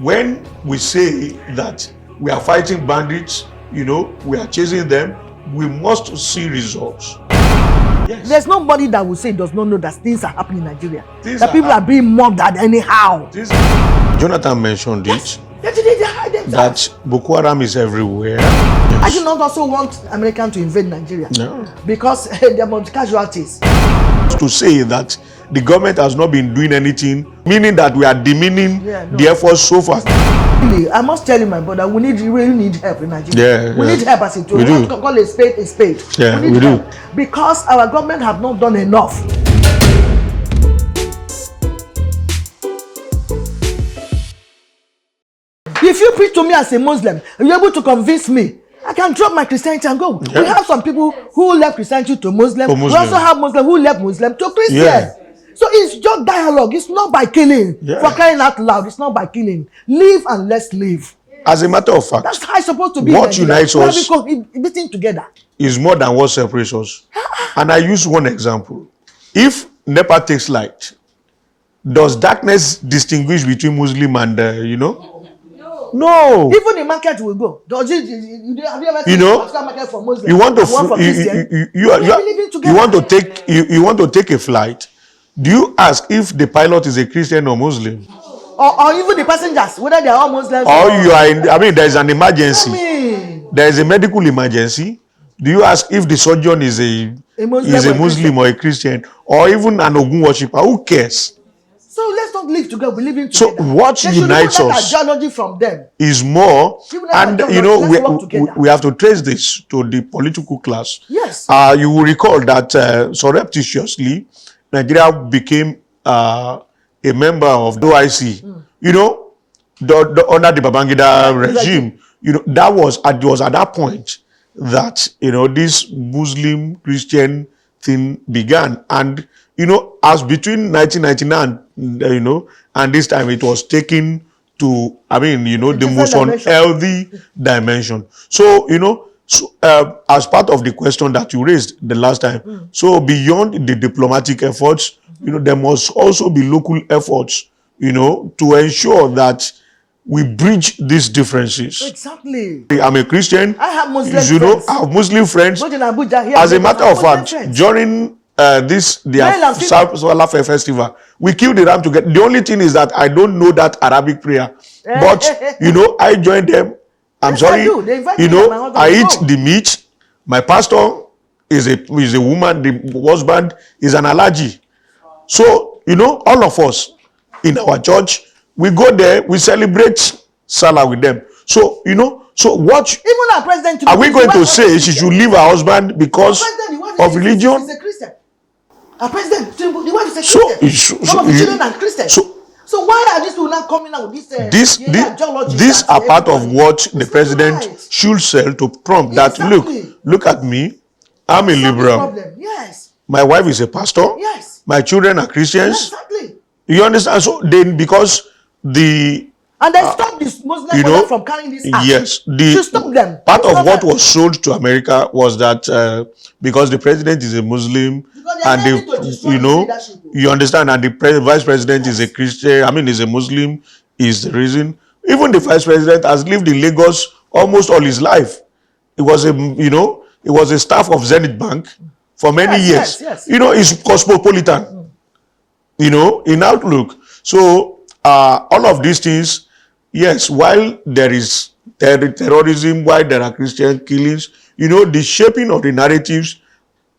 when we say that we are fighting bandits, we are chasing them, we must see results. Yes. There's nobody that will say does not know that things are happening in Nigeria. That people are being murdered anyhow. Jonathan mentioned it. Yes. That Boko Haram is everywhere. I do not also want Americans to invade Nigeria. No. Because there are casualties. To say that the government has not been doing anything, meaning that we are demeaning the efforts so far. I must tell you, my brother, we really need help in Nigeria. We need help as it we do. We call a spade a spade. Yeah, we need help because our government have not done enough. If you preach to me as a Muslim, you're able to convince me, I can drop my Christianity and go. Yeah. We have some people who left Christianity to Muslim. We also have Muslims who left Muslim to Christian. Yeah. So it's just dialogue. It's not by killing. Yeah. For crying out loud, it's not by killing. Live and let's live. As a matter of fact, that's how it's supposed to be. What unites us together is more than what separates us. And I use one example. If NEPA takes light, does darkness distinguish between Muslim and No. Even the market will go. Does it? Have you ever seen a market for Muslims? You want to take a flight. Do you ask if the pilot is a Christian or Muslim? Or even the passengers, whether they are all Muslims or you are there is an emergency. There is a medical emergency. Do you ask if the surgeon is a Muslim or a Christian or even an Ogun worshipper? Who cares? So let's not live together. We live in So together. what unites us from them is more, and we have to trace this to the political class. Yes. You will recall that surreptitiously Nigeria became a member of the OIC. Under the Babangida regime. That was at that point that this Muslim Christian thing began, and as between 1999 and this time it was taken to the most unhealthy dimension. So as part of the question that you raised the last time, so beyond the diplomatic efforts, there must also be local efforts to ensure that we bridge these differences. Exactly. I'm a Christian. I have Muslim friends. I have Muslim friends. But in Abuja, here, as a matter of fact, during their Solar Festival, we killed the ram together. The only thing is that I don't know that Arabic prayer. But I joined them. I'm sorry. I eat the meat. My pastor is a woman. The husband is an allergy. So all of us in our church, we go there, we celebrate Salah with them. So so what even our president are we going to say she should leave her husband because of religion? He's a Christian. Our president, the wife is a Christian. Some of the children are Christians. So why are these people not coming out with this? These are part of what the president should sell to Trump. That look at me, I'm a liberal. Yes. My wife is a pastor. Yes. My children are Christians. Exactly. You understand? So then, because they stop this Muslim from carrying this act. Yes, to stop them. Part of what was sold to America was that because the president is a Muslim and you understand, and the vice president is a Christian, is a Muslim, is the reason. Even the vice president has lived in Lagos almost all his life. It was a staff of Zenith Bank for many years. Yes. It's cosmopolitan. In outlook. So all of these things, yes, while there is terrorism, while there are Christian killings, the shaping of the narratives,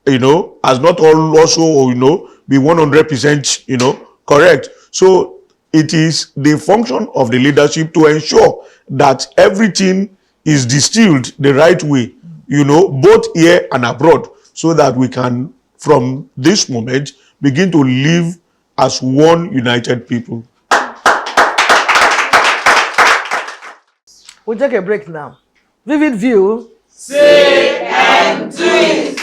has not all also, be 100%, correct. So it is the function of the leadership to ensure that everything is distilled the right way, both here and abroad, so that we can, from this moment, begin to live as one united people. We'll take a break now. Vivid View. Say and do it.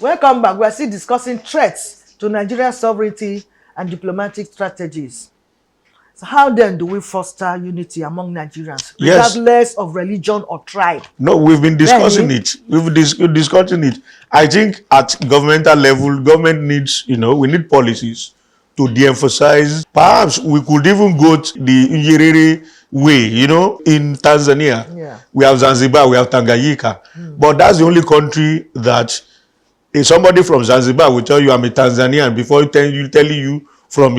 Welcome back. We are still discussing threats to Nigeria's sovereignty and diplomatic strategies. So how then do we foster unity among Nigerians, Yes. regardless of religion or tribe? No, we've been discussing it. We've discussing it. I think at governmental level, government needs, we need policies to de-emphasize. Perhaps we could even go to the Nyerere way, in Tanzania. Yeah. We have Zanzibar, we have Tanganyika. But that's the only country that if somebody from Zanzibar will tell you I'm a Tanzanian before telling you from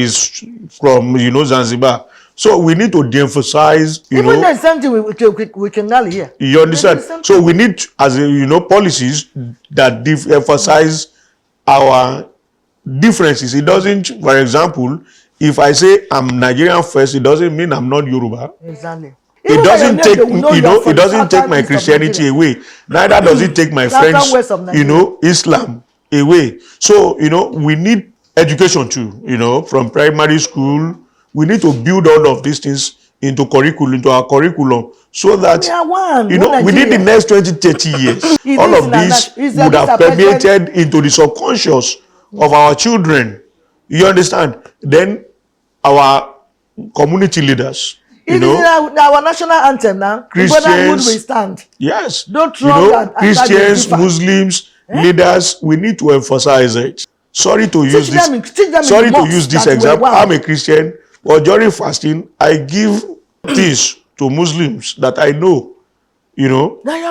Zanzibar. So we need to de-emphasize, Even there's something we can rally here. You understand? So we need, as policies that emphasize our differences. It doesn't, for example, if I say I'm Nigerian first, it doesn't mean I'm not Yoruba. Exactly. It doesn't take, it doesn't take my Christianity away. Neither does it take my French, Islam away. So, we need education too, from primary school. We need to build all of these things into our curriculum, so that, within the next 20, 30 years, all of this would have permeated into the subconscious of our children. You understand? Then our community leaders, it is our national anthem now. Christians, we stand. Yes. Don't throw Christians, Muslims, leaders, we need to emphasize it. Sorry to use this example. I'm a Christian, but during fasting, I give this to Muslims that I know.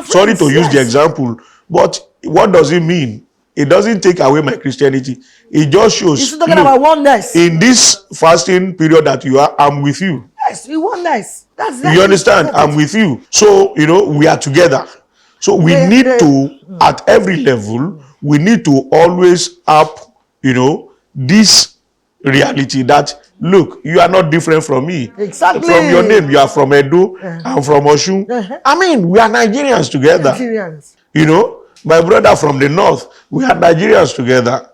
Sorry to use the example, but what does it mean? It doesn't take away my Christianity. It just shows. It's talking about oneness. In this fasting period that you are, I'm with you. Yes, you oneness. That's you understand? I'm with you. So, we are together. So we need to, at every level, we need to always up, this reality that, look, you are not different from me. Exactly. From your name, you are from Edo, I'm from Osun. I mean, we are Nigerians together. Nigerians. My brother from the north, we are Nigerians together.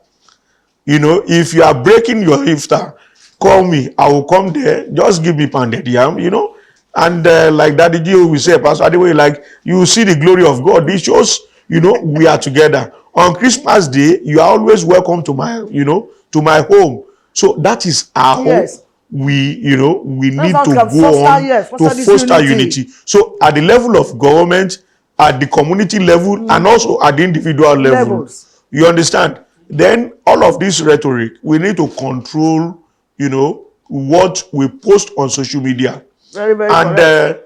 If you are breaking your iftar, call me. I will come there. Just give me pounded yam, And like Daddy Gio will say, Pastor Adewe, like, you see the glory of God. This shows, we are together. On Christmas Day, you are always welcome to my, to my home. So that is our home. We need to go on to foster unity. So at the level of government, at the community level, and also at the individual level. You understand? Then all of this rhetoric, we need to control, what we post on social media. Very, very and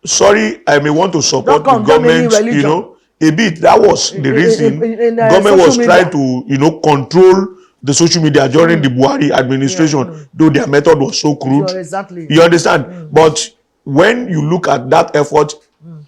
sorry, I may want to support the government, a bit. That was the reason government was trying to, control the social media during the Buhari administration, though their method was so crude. Sure, exactly. You understand? But when you look at that effort,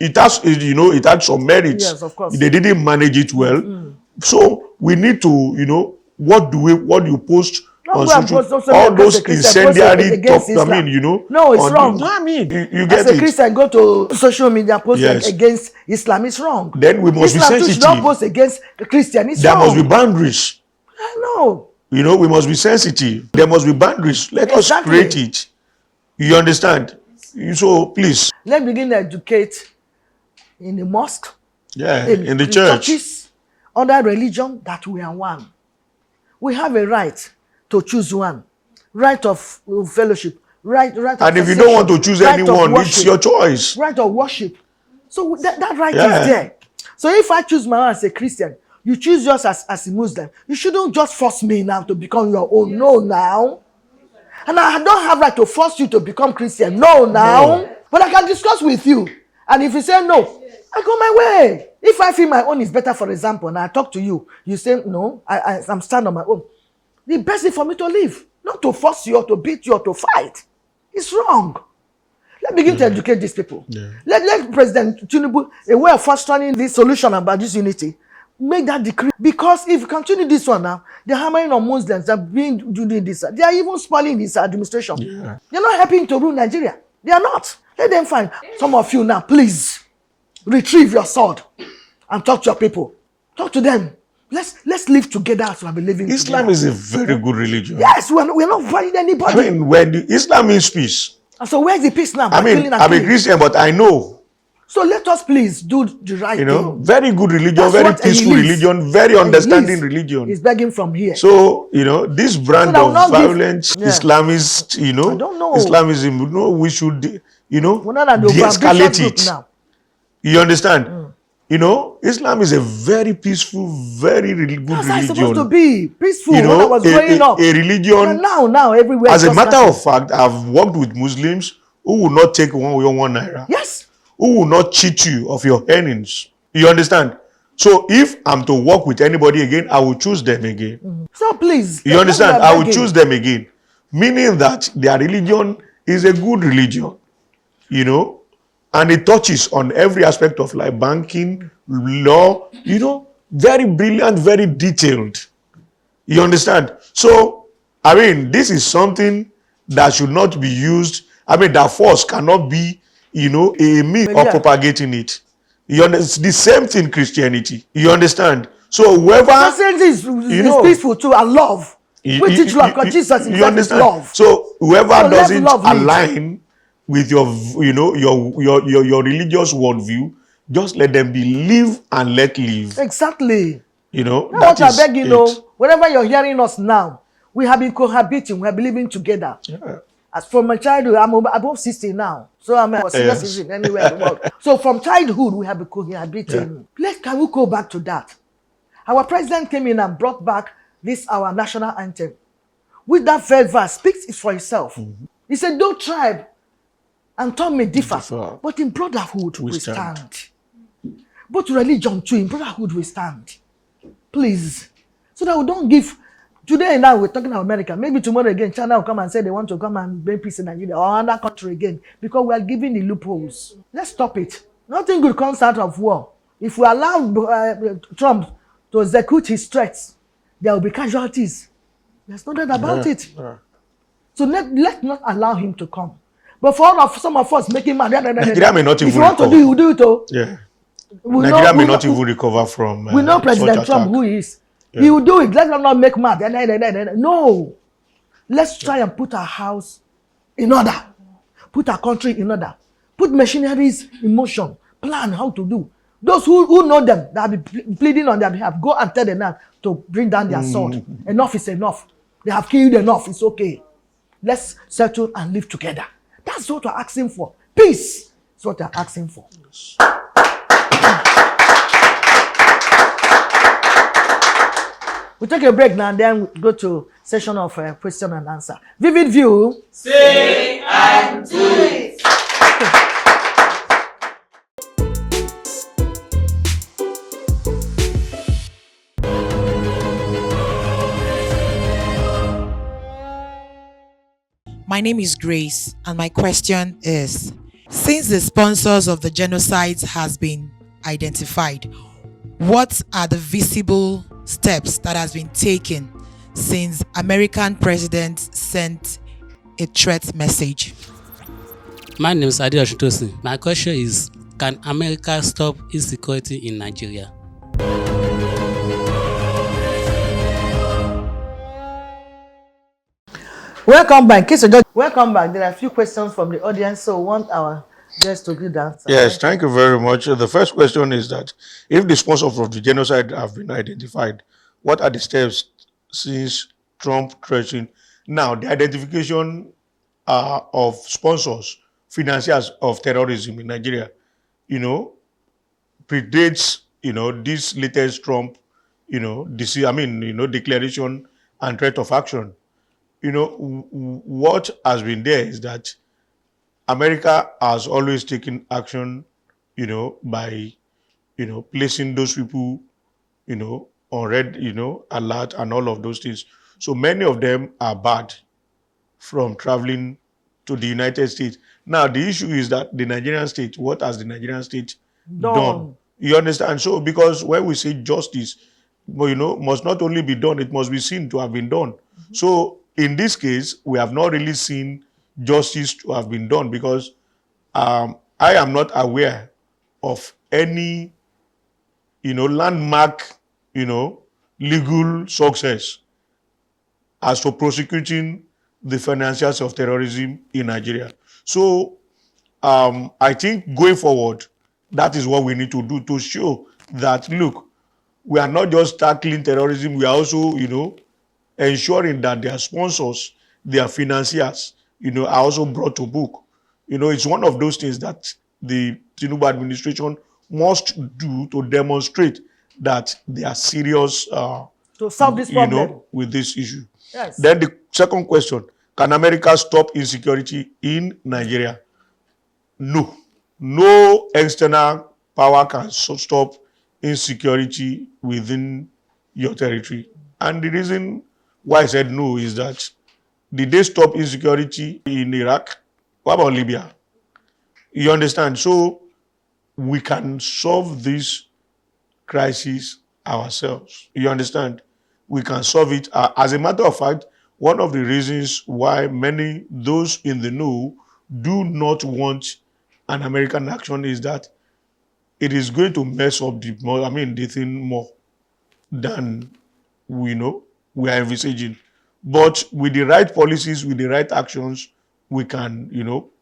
it has, it had some merits. Yes, of course. They didn't manage it well. So we need to, what do you post on social? All those incendiary talk. I mean, no, it's wrong. I mean, you get as a Christian, go to social media post against Islam. It's wrong. Then we must be sensitive. Should not post against Christian. It's there wrong. Must be boundaries. No. We must be sensitive. There must be boundaries. Let us create it. You understand? So please. Let's begin to educate in the mosque. Yeah, in the church. Churches, under religion, that we are one. We have a right to choose one. Right of fellowship. Right of and if you don't want to choose anyone, it's your choice. Right of worship. So that right is there. So if I choose my own as a Christian, you choose yours as a Muslim, you shouldn't just force me now to become your own. No, now. And I don't have right to force you to become Christian. No, now. No. But I can discuss with you. And if you say no, I go my way. If I feel my own is better, for example, and I talk to you, you say, no, I'm standing on my own. The best thing for me to live, not to force you or to beat you or to fight. It's wrong. Let's begin to educate these people. Yeah. Let President Tinubu, a way of fostering this solution about this unity, make that decree. Because if you continue this one now, they're hammering on Muslims, they're doing this. They are even spoiling this administration. Yeah. They're not helping to rule Nigeria. They are not. Let them find. Some of you now, please, retrieve your sword and talk to your people. Talk to them. Let's live together as we have been living Islam together. Is a very good religion. Yes, we're not fighting anybody. I mean, when Islam means peace. And so where's the peace now? I'm a Christian, but I know So let us please do the right thing. Very good religion, That's very what peaceful religion, very understanding religion. He's begging from here. So, this brand of violent Islamist, I don't know. Islamism, we should, de-escalate it. Now. You understand? Islam is a very peaceful, very good religion. That's how it's supposed to be. Peaceful. When I was growing up. A religion. And now everywhere. As a matter of fact, I've worked with Muslims who will not take one naira. Yes. Who will not cheat you of your earnings. You understand? So if I'm to work with anybody again, I will choose them again. Mm-hmm. So please. You understand? I will choose them again. Meaning that their religion is a good religion. And it touches on every aspect of life, banking, law, very brilliant, very detailed. You understand? So, this is something that should not be used. That force cannot be, a means of propagating it. It's the same thing Christianity. You understand? So whoever Christianity is peaceful too, and love. We teach love because Jesus himself is love. So whoever doesn't align with your religious worldview, just let them live and let live. Exactly. That's what I beg whenever you're hearing us now, we have been cohabiting, we have been living together. Yeah. As from my childhood, I'm above 60 now. So I'm a senior citizen anywhere in the world. So from childhood, we have been cohabiting. Can we go back to that? Our president came in and brought back our national anthem. With that third verse, speaks for itself. Mm-hmm. He said, "No tribe and tongue may differ, but in brotherhood we stand. Both religion too, in brotherhood we stand." Please. So that we don't give. Today now we're talking about America. Maybe tomorrow again, China will come and say they want to come and bring peace in Nigeria or another country again because we are giving the loopholes. Let's stop it. Nothing good comes out of war. If we allow Trump to execute his threats, there will be casualties. There's no doubt about it. Yeah. So let's not allow him to come. But for some of us making mad, Nigeria may not even if you want to do, you do it. Oh. Yeah. Nigeria may not even recover from. We know President Trump who he is. Yeah. He will do it. Let's not make mad. No. Let's try and put our house in order. Put our country in order. Put machineries in motion. Plan how to do. Those who know them, that will be pleading on their behalf, go and tell them now to bring down their sword. Enough is enough. They have killed enough. It's okay. Let's settle and live together. That's what we're asking for. Peace is what we're asking for. Yes. We take a break now and then we go to session of question and answer. Vivid View. Say and do it. My name is Grace, and my question is, since the sponsors of the genocides has been identified, what are the visible steps that has been taken since American president sent a threat message? My name is Adi Oshutosin. My question is, can America stop insecurity in Nigeria? Welcome back. Welcome back. There are a few questions from the audience, so we want our guests to give the answer. Yes, thank you very much. The first question is that if the sponsors of the genocide have been identified, what are the steps since Trump threatened? Now, the identification of sponsors, financiers of terrorism in Nigeria, predates, this latest Trump, declaration and threat of action. What has been there is that America has always taken action, by, placing those people, on red, alert and all of those things. So many of them are barred from traveling to the United States. Now, the issue is that the Nigerian state, what has the Nigerian state done? You understand? So, because when we say justice, must not only be done, it must be seen to have been done. Mm-hmm. So, in this case, we have not really seen justice to have been done because I am not aware of any, landmark, legal success as for prosecuting the financiers of terrorism in Nigeria. So I think going forward, that is what we need to do to show that, look, we are not just tackling terrorism, we are also, ensuring that their sponsors, their financiers, are also brought to book. It's one of those things that the Tinubu administration must do to demonstrate that they are serious to solve this problem, with this issue. Yes. Then the second question, can America stop insecurity in Nigeria? No. No external power can stop insecurity within your territory. And the reason why I said no is that did they stop insecurity in Iraq? What about Libya? You understand? So we can solve this crisis ourselves. You understand? We can solve it. As a matter of fact, one of the reasons why those in the know, do not want an American action is that it is going to mess up the thing more than we are envisaging. But with the right policies, with the right actions, we can,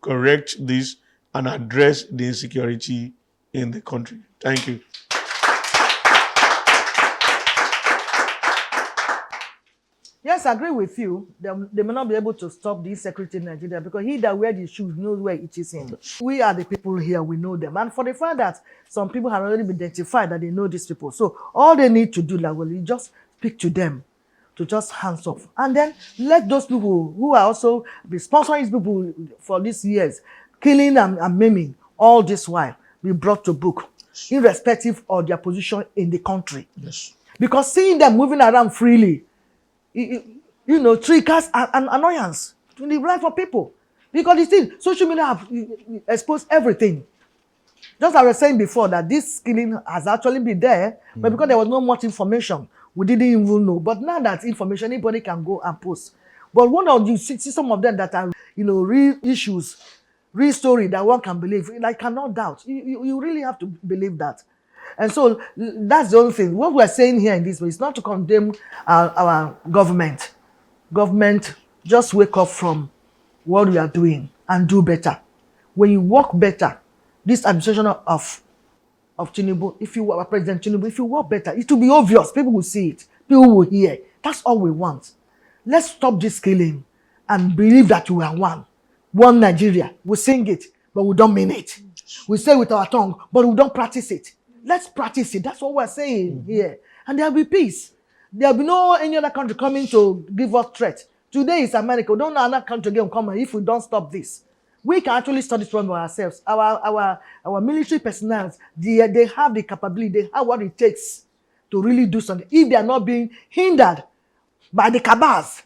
correct this and address the insecurity in the country. Thank you. Yes, I agree with you. They may not be able to stop the insecurity in Nigeria because he that wears the shoes knows where it is in. We are the people here, we know them. And for the fact that some people have already been identified that they know these people. So all they need to do, you just speak to them to just hands off. And then let those people who are also be sponsoring these people for these years, killing and maiming all this while, be brought to book, irrespective of their position in the country. Yes. Because seeing them moving around freely, triggers an annoyance to the life of people. Because you see, social media have exposed everything. Just as I was saying before, that this killing has actually been there, but because there was not much information, we didn't even know. But now that information, anybody can go and post. But one of you see some of them that are, real issues, real story that one can believe. I cannot doubt. You really have to believe that. And so that's the only thing. What we're saying here in this way is not to condemn our government. Government, just wake up from what we are doing and do better. When you work better, this administration of Tinubu, President Tinubu, if you work better, it will be obvious. People will see it. People will hear. That's all we want. Let's stop this killing and believe that we are one. One Nigeria. We sing it, but we don't mean it. We say it with our tongue, but we don't practice it. Let's practice it. That's what we're saying here. And there'll be peace. There'll be no any other country coming to give us threat. Today is America. We don't know another country again come if we don't stop this. We can actually stop this problem ourselves. Our military personnel, they have the capability, they have what it takes to really do something. If they are not being hindered by the cabals,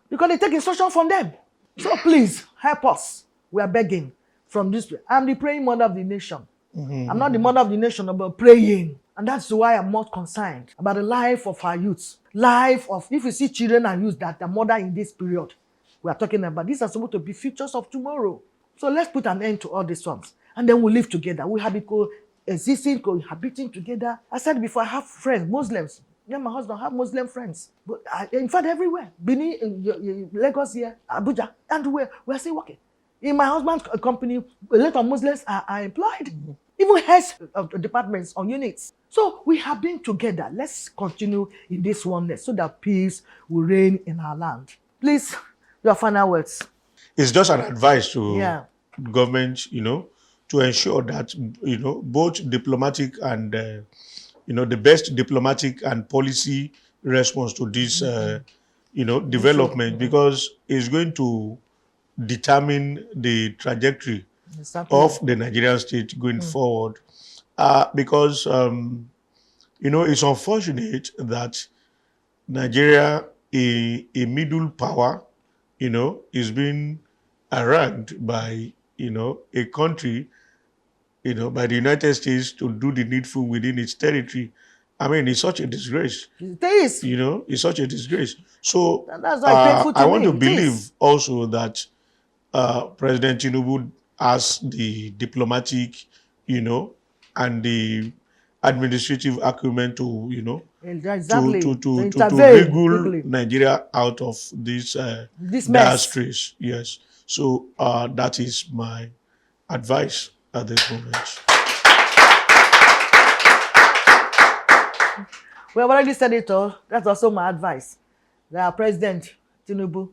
because they take instruction from them. So please, help us. We are begging from this way. I'm the praying mother of the nation. I'm not the mother of the nation, but praying. And that's why I'm more concerned about the life of our youths. If you see children and youth that are mother in this period, we are talking about, these are supposed to be futures of tomorrow. So let's put an end to all these ones. And then we'll live together. We have coexisting, cohabiting together. I said before, I have friends, Muslims. Yeah, my husband have Muslim friends. But in fact, everywhere. Benin, Lagos here, Abuja, and we're still working. In my husband's company, a lot of Muslims are employed. Even heads of departments or units. So we have been together. Let's continue in this oneness so that peace will reign in our land. Please, your final words. It's just an advice to government, to ensure that, both diplomatic and, the best diplomatic and policy response to this, development, because it's going to determine the trajectory of the Nigerian state going forward. Because, it's unfortunate that Nigeria, a middle power, is being ranked by, a country, by the United States to do the needful within its territory. I mean, it's such a disgrace. It is. It's such a disgrace. So that's why painful to I want me. to believe also that President Tinubu has the diplomatic, and the administrative acumen to, exactly. to wriggle Nigeria out of this mess. stress. Yes. So that is my advice at this moment. We have already said it all. That's also my advice. That President Tinubu,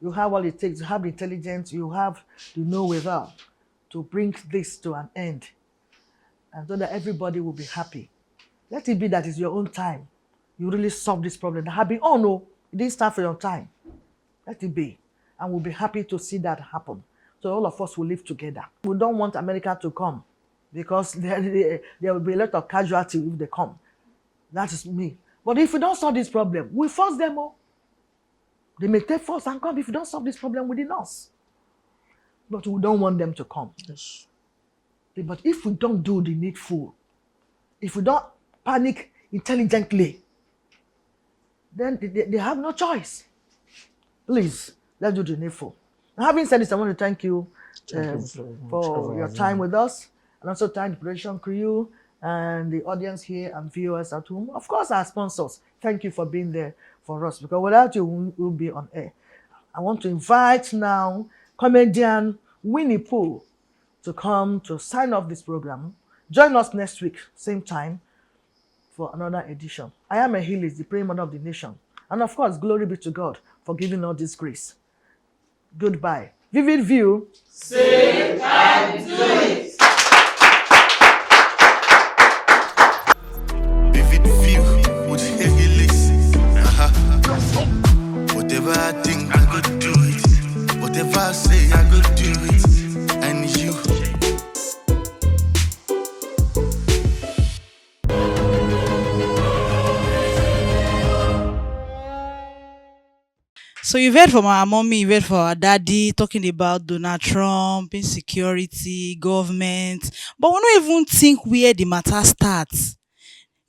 you have all it takes. You have the intelligence. You have the know-wherewithal to bring this to an end, and so that everybody will be happy. Let it be that it's your own time. You really solve this problem. That have been, oh no, it didn't start for your time. Let it be. And we'll be happy to see that happen. So all of us will live together. We don't want America to come because there will be a lot of casualty if they come. That is me. But if we don't solve this problem, we force them all. They may take force and come if we don't solve this problem within us. But we don't want them to come. Yes. But if we don't do the needful, if we don't panic intelligently, then they have no choice. Please, let's do the needful. Having said this, I want to thank you for your time with us, and also thank the production crew and the audience here and viewers at home. Of course, our sponsors. Thank you for being there for us, because without you, we will be on air. I want to invite now comedian Winnie Pooh to come to sign off this program. Join us next week, same time, for another edition. I am a Healis, the praying mother of the nation. And of course, glory be to God for giving all this grace. Goodbye. Vivid View. Say and do it. Vivid view with heavy lips. Whatever I think, I could do it. Whatever I say, I could do it. And you. So you've heard from our mommy, you've heard from our daddy talking about Donald Trump, insecurity, government. But we don't even think where the matter starts.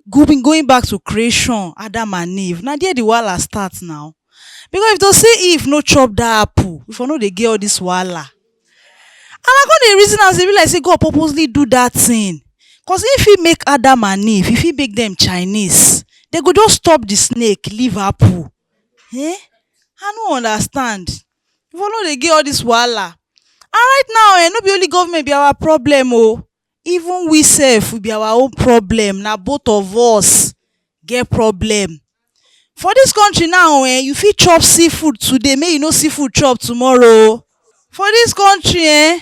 Going back to creation, Adam and Eve. Now there the wahala starts now. Because if they say Eve no chop that apple, if I know they get all this wahala. And I got the reason as they be like say God purposely do that thing. Because if he make Adam and Eve, if he make them Chinese, they could just stop the snake, leave apple. Eh? I don't understand. If I know they get all this wahala. And right now, no be only government be our problem, oh. Even we self will be our own problem. Now both of us get problem. For this country now, you fit chop seafood today, may you no seafood chop tomorrow. For this country,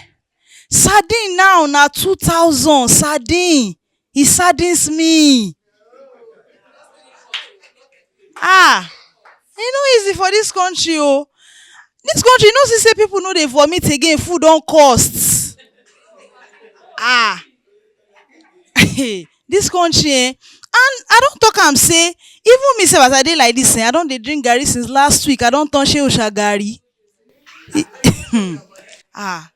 sardine now na 2,000. Sardine. It saddens me. E no easy for this country, oh. This country, you know, say people know they vomit again, food don't cost. This country, and I don't talk am say, even me say as I dey like this, I don't dey drink garri since last week. I don't turn Sheusha garri.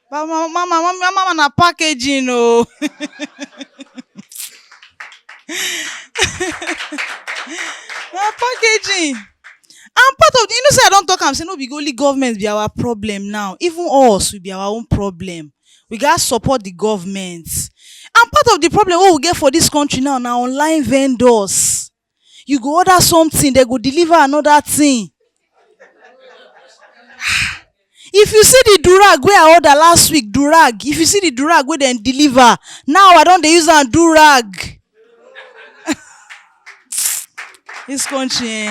But mama na packaging, oh. Na packaging. And part of the, you know, say I don't talk am say no be only government be our problem now. Even us will be our own problem. We gotta support the government. And part of the problem we get for this country now online vendors. You go order something, they go deliver another thing. If you see the durag where I order last week, durag. If you see the durag where they deliver, now I don't they use an durag. This country,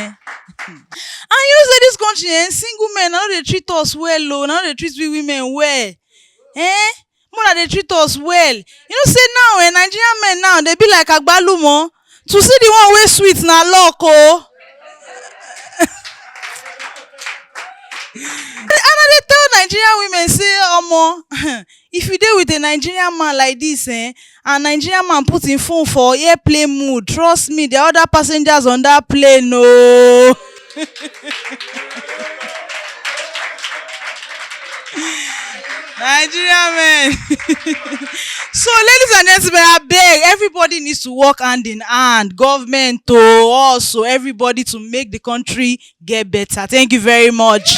And you know say this country, single men, now they treat us well, oh. Now they treat we women well. More they treat us well. You know say now, Nigerian men now, they be like Agbalumo. To see the one way sweet na luck, oh. And they tell Nigerian women say, Omo, if you deal with a Nigerian man like this, and Nigerian man put in phone for airplane mood, trust me, the other passengers on that plane, no. Nigerian men. So, ladies and gentlemen, I beg, everybody needs to work hand in hand. Government to also everybody to make the country get better. Thank you very much.